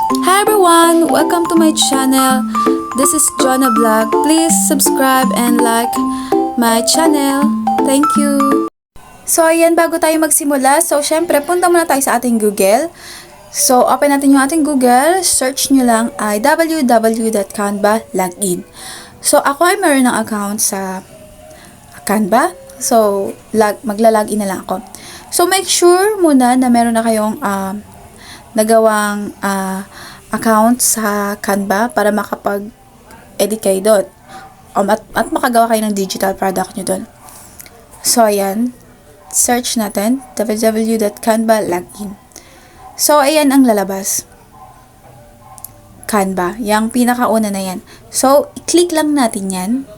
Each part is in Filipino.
Hi everyone! Welcome to my channel. This is Jonah Vlog. Please subscribe and like my channel. Thank you! So ayan, bago tayo magsimula, syempre punta muna tayo sa ating Google. So open natin yung ating Google, search nyo lang ay www.canva login. So ako ay meron ng account sa Canva. So magla-login na lang ako. So make sure muna na meron na kayong nagawang account sa Canva para makapag-edit kayo doon. At makagawa kayo ng digital product nyo doon. So, ayan. Search natin, www.canva login. So, ayan ang lalabas. Canva. Yung pinakauna na yan. So, i-click lang natin yan.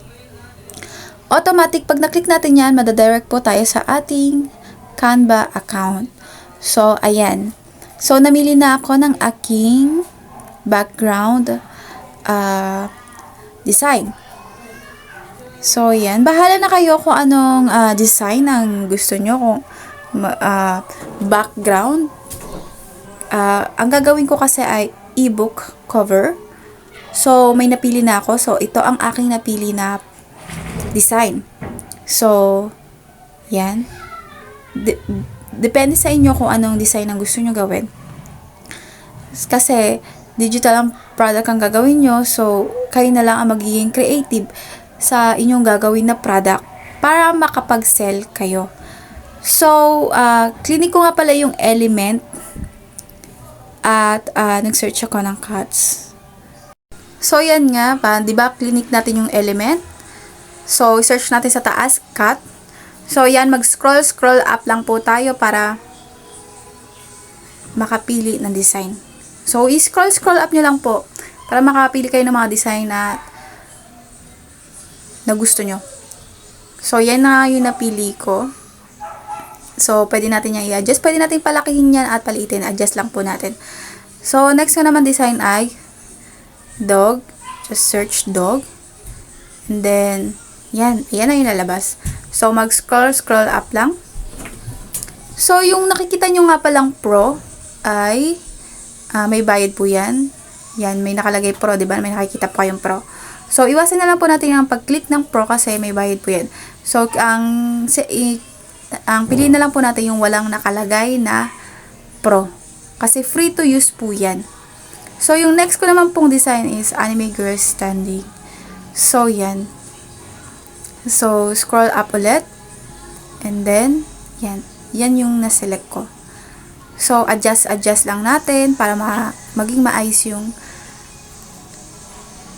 Automatic, pag na-click natin yan, madadirect po tayo sa ating Canva account. So, ayan. So, namili na ako ng aking background design. So, yan. Bahala na kayo kung anong design ang gusto nyo. Kung background. Ang gagawin ko kasi ay ebook cover. So, may napili na ako. So, ito ang aking napili na design. So, yan. Depende sa inyo kung anong design ang gusto nyo gawin. Kasi, digital ang product ang gagawin nyo. So, kayo na lang ang magiging creative sa inyong gagawin na product para makapag-sell kayo. So, clinic ko nga pala yung element at nag-search ako ng cuts. So, yan nga. Di ba, clinic natin yung element. So, search natin sa taas, cut. So, yan, mag-scroll up lang po tayo para makapili ng design. So, i-scroll up nyo lang po para makapili kayo ng mga design na gusto nyo. So, yan na yung napili ko. So, pwede natin yung i-adjust. Pwede natin palakihin yan at paliitin. Adjust lang po natin. So, next ko naman design ay dog. Just search dog. And then, yan. Yan na yung lalabas. So, mag-scroll up lang. So, yung nakikita nyo nga palang pro ay may bayad po yan. Yan, may nakalagay pro, diba? May nakikita po kayong pro. So, iwasan na lang po natin ang pag-click ng pro kasi may bayad po yan. So, ang piliin na lang po natin yung walang nakalagay na pro. Kasi free to use po yan. So, yung next ko naman pong design is anime girl standing. So, yan. So, scroll up ulit. And then, yan. Yan yung naselect ko. So, adjust lang natin para maging maayos yung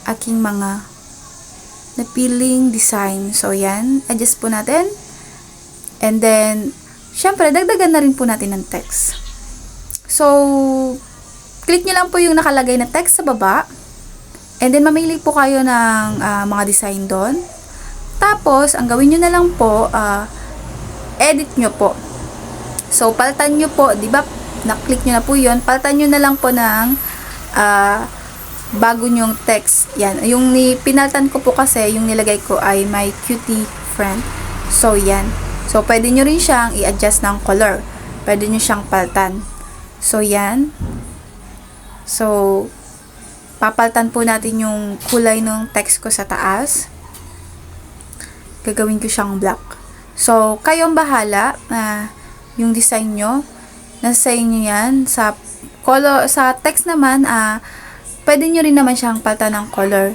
aking mga napiling design. So, yan. Adjust po natin. And then, syempre, dagdagan na rin po natin ng text. So, click nyo lang po yung nakalagay na text sa baba. And then, mamili po kayo ng mga design doon. Tapos, ang gawin nyo na lang po, edit nyo po. So, palitan nyo po, di ba, na-click nyo na po yun, palitan nyo na lang po ng bago nyong text. Yan. Yung pinaltan ko po kasi, yung nilagay ko ay my cutie friend. So, yan. So, pwede nyo rin siyang i-adjust ng color. Pwede nyo siyang palitan. So, yan. So, papalitan po natin yung kulay ng text ko sa taas. Gagawin ko siyang black. So, kayong bahala yung design nyo. Nasa inyo yan. Sa color, sa text naman, pwede nyo rin naman siyang palitan ng color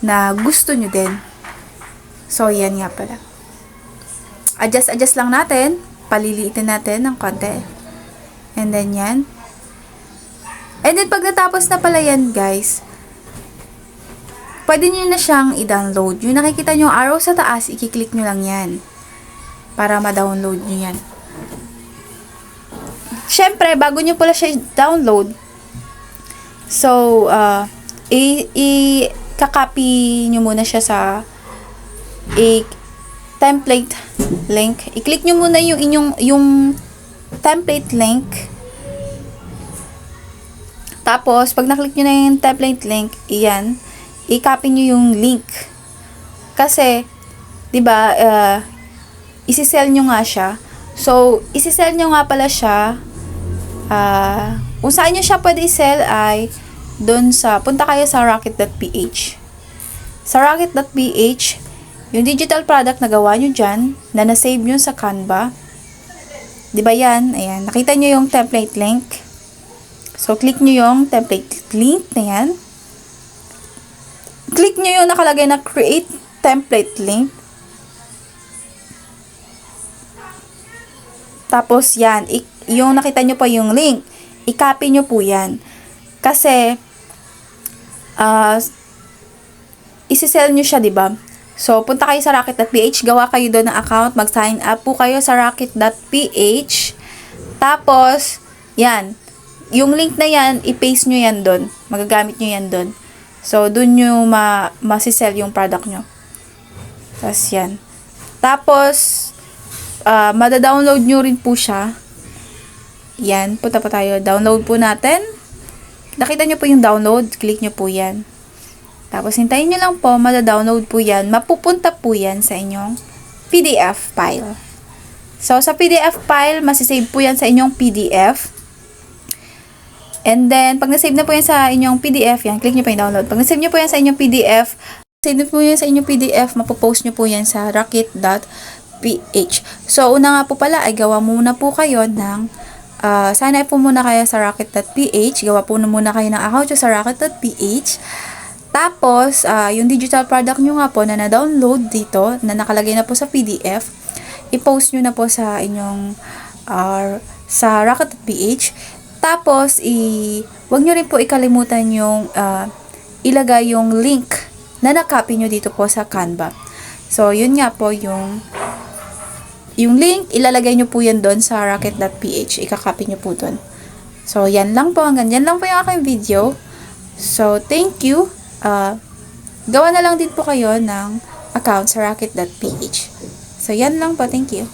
na gusto nyo din. So, yan nga pala. Adjust lang natin. Paliliitin natin ng konti. And then, yan. And then, pag natapos na pala yan, guys, pwede nyo na siyang i-download. Yung nakikita nyo arrow sa taas, i-click nyo lang yan. Para ma-download nyo yan. Siyempre, bago nyo pala siya download, so, i-copy nyo muna siya sa template link. I-click nyo muna yung inyong template link. Tapos, pag na-click nyo na yung template link, iyan, i-copy nyo yung link. Kasi, di ba, isi-sell nyo nga siya. So, isi-sell nyo nga pala siya Kung saan nyo siya pwede i-sell ay doon sa, punta kayo sa rocket.ph. Sa rocket.ph, yung digital product na gawa nyo dyan, na na-save nyo sa Canva, di ba yan? Ayan, nakita nyo yung template link. So, click nyo yung template link na yan. Click nyo yung nakalagay na create template link. Tapos yan, yung nakita nyo pa yung link, i-copy nyo po yan. Kasi, isi-sell nyo siya, diba? So, punta kayo sa rocket.ph, gawa kayo doon ng account, mag-sign up po kayo sa rocket.ph. Tapos, yan, yung link na yan, i-paste nyo yan doon. Magagamit nyo yan doon. So, doon nyo masisell yung product nyo. Tapos, yan. Tapos, mada-download nyo rin po siya. Yan, punta po tayo. Download po natin. Nakita nyo po yung download. Click nyo po yan. Tapos, hintayin nyo lang po. Mada-download po yan. Mapupunta po yan sa inyong PDF file. So, sa PDF file, masisave po yan sa inyong PDF. And then, pag nasave na po yan sa inyong PDF, yan, click nyo po yung download. Pag nasave nyo po yan sa inyong PDF, save nyo po yan sa inyong PDF, mapopost nyo po yan sa rocket.ph. So, una nga po pala, ay gawa muna po kayo ng sign up po muna kayo sa rocket.ph. Gawa po muna kayo ng account sa rocket.ph. Tapos, yung digital product nyo nga po na na-download dito, na nakalagay na po sa PDF, i-post nyo na po sa inyong sa rocket.ph. Tapos, wag nyo rin po ikalimutan yung ilagay yung link na nakopy nyo dito po sa Canva. So, yun nga po yung link, ilalagay nyo po yan doon sa rocket.ph. Ikakopy nyo po doon. So, yan lang po. Hanggang yan lang po yung aking video. So, thank you. Gawa na lang din po kayo ng account sa rocket.ph. So, yan lang po. Thank you.